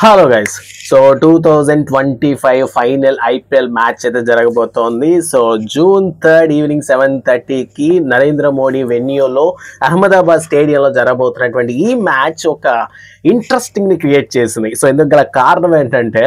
Hello guys. So 2025 final IPL match అయితే జరగబోతోంది. So June 3 evening 7:30కి నరేంద్ర మోడీ వెన్యూలో అహ్మదాబాద్ స్టేడియంలో జరగబోతున్నటువంటి ఈ మ్యాచ్ ఒక ఇంట్రెస్టింగ్ని క్రియేట్ చేసింది. సో ఎందుకు గల కారణం ఏంటంటే,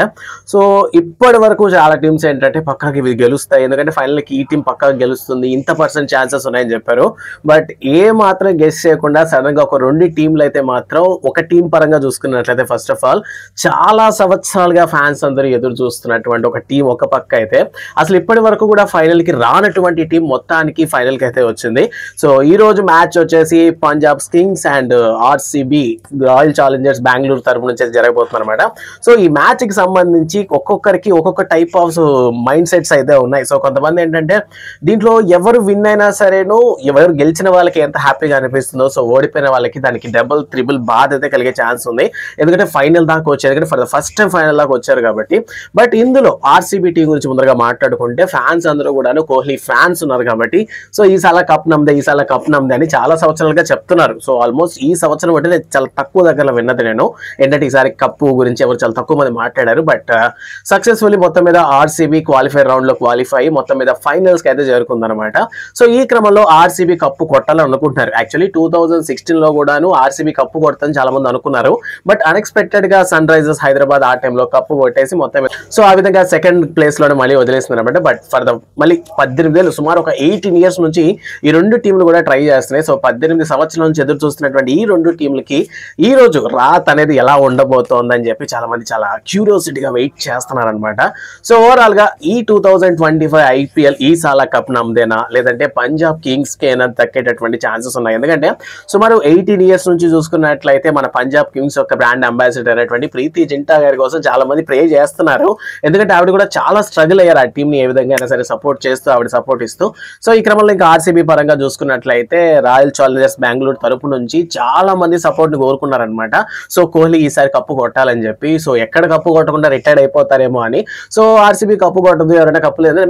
సో ఇప్పటి వరకు చాలా టీమ్స్ ఏంటంటే పక్కాకి ఇవి గెలుస్తాయి, ఎందుకంటే ఫైనల్కి ఈ టీం పక్కాగా గెలుస్తుంది, ఇంత పర్సెంట్ ఛాన్సెస్ ఉన్నాయని చెప్పారు. బట్ ఏ మాత్రం గెస్ చేయకుండా సడన్గా ఒక రెండు టీంలు అయితే మాత్రం ఒక టీం పరంగా చూసుకున్నట్లయితే ఫస్ట్ ఆఫ్ ఆల్ చాలా సంవత్సరాలుగా ఫ్యాన్స్ అందరూ ఎదురు చూస్తున్నటువంటి ఒక టీం ఒక పక్క అయితే అసలు ఇప్పటి వరకు కూడా ఫైనల్కి రానటువంటి టీం మొత్తానికి ఫైనల్కి అయితే వచ్చింది. సో ఈ రోజు మ్యాచ్ వచ్చేసి Punjab Kings and RCB royal Challengers Bengaluru తరపు నుంచి జరగబోతుంది అనమాట. సో ఈ మ్యాచ్ కి సంబంధించి ఒక్కొక్కరికి ఒక్కొక్క టైప్ ఆఫ్ మైండ్ సెట్స్ అయితే ఉన్నాయి. సో కొంతమంది ఏంటంటే దీంట్లో ఎవరు విన్ అయినా సరేను, ఎవరు గెలిచిన వాళ్ళకి ఎంత హ్యాపీగా అనిపిస్తుందో, సో ఓడిపోయిన వాళ్ళకి దానికి డబుల్ త్రిబుల్ బాధ అయితే కలిగే ఛాన్స్ ఉంది. ఎందుకంటే ఫైనల్ దాకా వచ్చారు, ఎందుకంటే for the first time final దాకా వచ్చారు కాబట్టి. బట్ ఇందులో ఆర్సీబీ టీం గురించి ముందరగా మాట్లాడుకుంటే ఫ్యాన్స్ అందరూ కూడా కోహ్లీ ఫ్యాన్స్ ఉన్నారు కాబట్టి సో ఈసారి కప్ నమ్మదే అని చాలా సంవత్సరాలుగా చెప్తున్నారు. సో ఆల్మోస్ట్ ఈ సంవత్సరం అంటే చాలా తక్కువ దగ్గర విన్నది నేను ఏంటంటే ఈసారి కప్పు గురించి ఎవరు చాలా తక్కువ మంది మాట్లాడారు. బట్ సక్సెస్ఫుల్లీ మొత్తం మీద ఆర్సీబీ క్వాలిఫై రౌండ్ లో క్వాలిఫై మొత్తం మీద ఫైనల్స్ కి అయితే చేరుకుందనమాట. సో ఈ క్రమంలో ఆర్సీబీ కప్పు కొట్టాలని అనుకుంటున్నారు. యాక్చువల్లీ 2016 కూడాను ఆర్సీబీ కప్పు కొడతాని చాలా మంది అనుకున్నారు. బట్ అన్ఎక్స్పెక్టెడ్ గా సన్ రైజర్స్ హైదరాబాద్ ఆ టైంలో కప్పు కొట్టేసి మొత్తం సో ఆ విధంగా సెకండ్ ప్లేస్ లోనే మళ్ళీ వదిలేస్తున్నారు అనమాట. బట్ ఫర్ ద మళ్ళీ 18 ఏళ్ళు సుమారు ఒక 18 years నుంచి ఈ రెండు టీంలు కూడా ట్రై చేస్తున్నాయి. సో 18 సంవత్సరాల నుంచి ఎదురు చూస్తున్నటువంటి ఈ రెండు టీంలకి ఈ రోజు రాత్ అనేది ఎలా ఉండబోతోందని చెప్పి చాలా మంది చాలా క్యూరియాసిటీగా వెయిట్ చేస్తున్నారు అనమాట. సో ఓవరాల్ గా ఈ 2025 ఐపీఎల్ ఈ సాలా కప్ నమ్మదేనా లేదంటే పంజాబ్ కింగ్స్ కి ఏమైనా దక్కేటటువంటి ఛాన్సెస్ ఉన్నాయి. ఎందుకంటే సుమారు 18 years నుంచి చూసుకున్నట్లయితే మన పంజాబ్ కింగ్స్ యొక్క బ్రాండ్ అంబాసిడర్ అయినటువంటి ప్రీతి జింటా గారి కోసం చాలా మంది ప్రే చేస్తున్నారు. ఎందుకంటే ఆవిడ కూడా చాలా స్ట్రగుల్ అయ్యారు ఆ టీం ని ఏ విధంగా అయినా సరే సపోర్ట్ చేస్తూ ఆవిడ సపోర్ట్ ఇస్తూ. సో ఈ క్రమంలో ఇంకా ఆర్సీబీ పరంగా చూసుకున్నట్లయితే రాయల్ ఛాలెంజర్స్ బెంగళూరు తరపు నుంచి చాలా మంది సపోర్ట్ ని కోరుకున్నారనమాట. సో కోహ్లీ ఈసారి కప్పు కొట్టాలని చెప్పి, సో ఎక్కడ కప్పు కొట్టకుండా రిటైర్డ్ అయిపోతారేమో అని. సో ఆర్సీబీ కప్పు కొట్టదు, ఎవరైనా కప్పు లేదు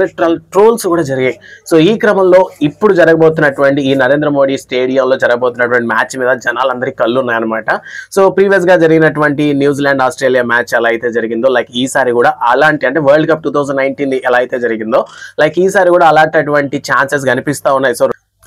ట్రోల్స్ కూడా జరిగాయి. సో ఈ క్రమంలో ఇప్పుడు జరగబోతున్నటువంటి ఈ నరేంద్ర మోడీ స్టేడియంలో జరగబోతున్నటువంటి మ్యాచ్ మీద జనాలందరికీ కళ్ళు ఉన్నాయన్నమాట. సో ప్రీవియస్ గా జరిగినటువంటి న్యూజిలాండ్ ఆస్ట్రేలియా మ్యాచ్ ఎలా అయితే జరిగిందో లైక్ ఈసారి కూడా అలాంటి అంటే వరల్డ్ కప్ 2019 ఎలా అయితే జరిగిందో లైక్ ఈసారి కూడా అలాంటి ఛాన్సెస్ కనిపిస్తా ఉన్నాయి.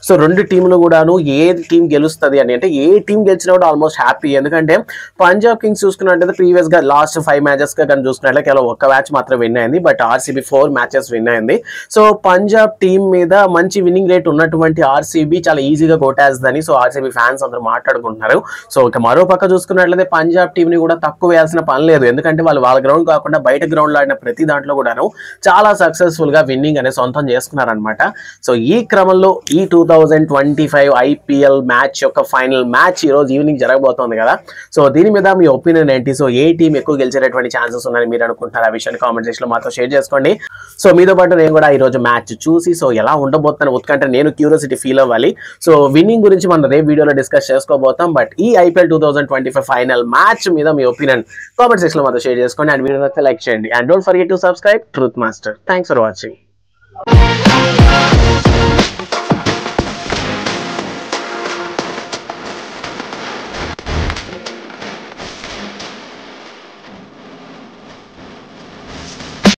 సో రెండు టీంలు కూడాను ఏ టీం గెలుస్తుంది అని అంటే ఏ టీం గెలిచినా కూడా ఆల్మోస్ట్ హ్యాపీ. ఎందుకంటే పంజాబ్ కింగ్స్ చూసుకున్నట్లయితే ప్రీవియస్ గా లాస్ట్ 5 matches గా కానీ చూసుకున్నట్లయితే కేవలం ఒక్క మ్యాచ్ మాత్రం విన్ అయింది. బట్ ఆర్సీబీ 4 matches విన్ అయింది. సో పంజాబ్ టీం మీద మంచి విన్నింగ్ రేట్ ఉన్నటువంటి ఆర్సీబీ చాలా ఈజీగా కొట్టేస్తుందని సో ఆర్సీబీ ఫ్యాన్స్ అందరూ మాట్లాడుకుంటున్నారు. సో ఇక మరో పక్క చూసుకున్నట్లయితే పంజాబ్ టీం ని కూడా తక్కువ వేయాల్సిన పని లేదు. ఎందుకంటే వాళ్ళ గ్రౌండ్ కాకుండా బయట గ్రౌండ్ లో ఆడిన ప్రతి దాంట్లో కూడాను చాలా సక్సెస్ఫుల్ గా విన్నింగ్ అనేది సొంతం చేసుకున్నారనమాట. సో ఈ క్రమంలో ఈ 2025 ఐపీఎల్ మ్యాచ్ యొక్క ఫైనల్ మ్యాచ్ ఈ రోజు ఈవినింగ్ జరగబోతోంది కదా. సో దీని మీద మీ ఒపీనియన్ ఏంటి? సో ఏ టీం ఎక్కువ గెలిచేటటువంటి ఛాన్సెస్ ఉన్నాయని మీరు అనుకుంటున్నారు? ఆ విషయాన్ని కామెంట్ సెక్షన్ లో మాతో షేర్ చేసుకోండి. సో మీతో పాటు నేను కూడా ఈ రోజు మ్యాచ్ చూసి సో ఎలా ఉండబోతున్నాను ఉత్కంఠ నేను క్యూరియాసిటీ ఫీల్ అవ్వాలి. సో విన్నింగ్ గురించి మనం రేపు వీడియోలో డిస్కస్ చేసుకోబోతాం. బట్ ఈ ఐపీఎల్ 2025 ఫైనల్ మ్యాచ్ మీద మీ ఒపీనియన్ కామెంట్ సెక్షన్ లో మాతో షేర్ చేసుకోండి అండ్ వీడియో లైక్ చేయండి. And don't forget to subscribe truth master. Thanks for watching.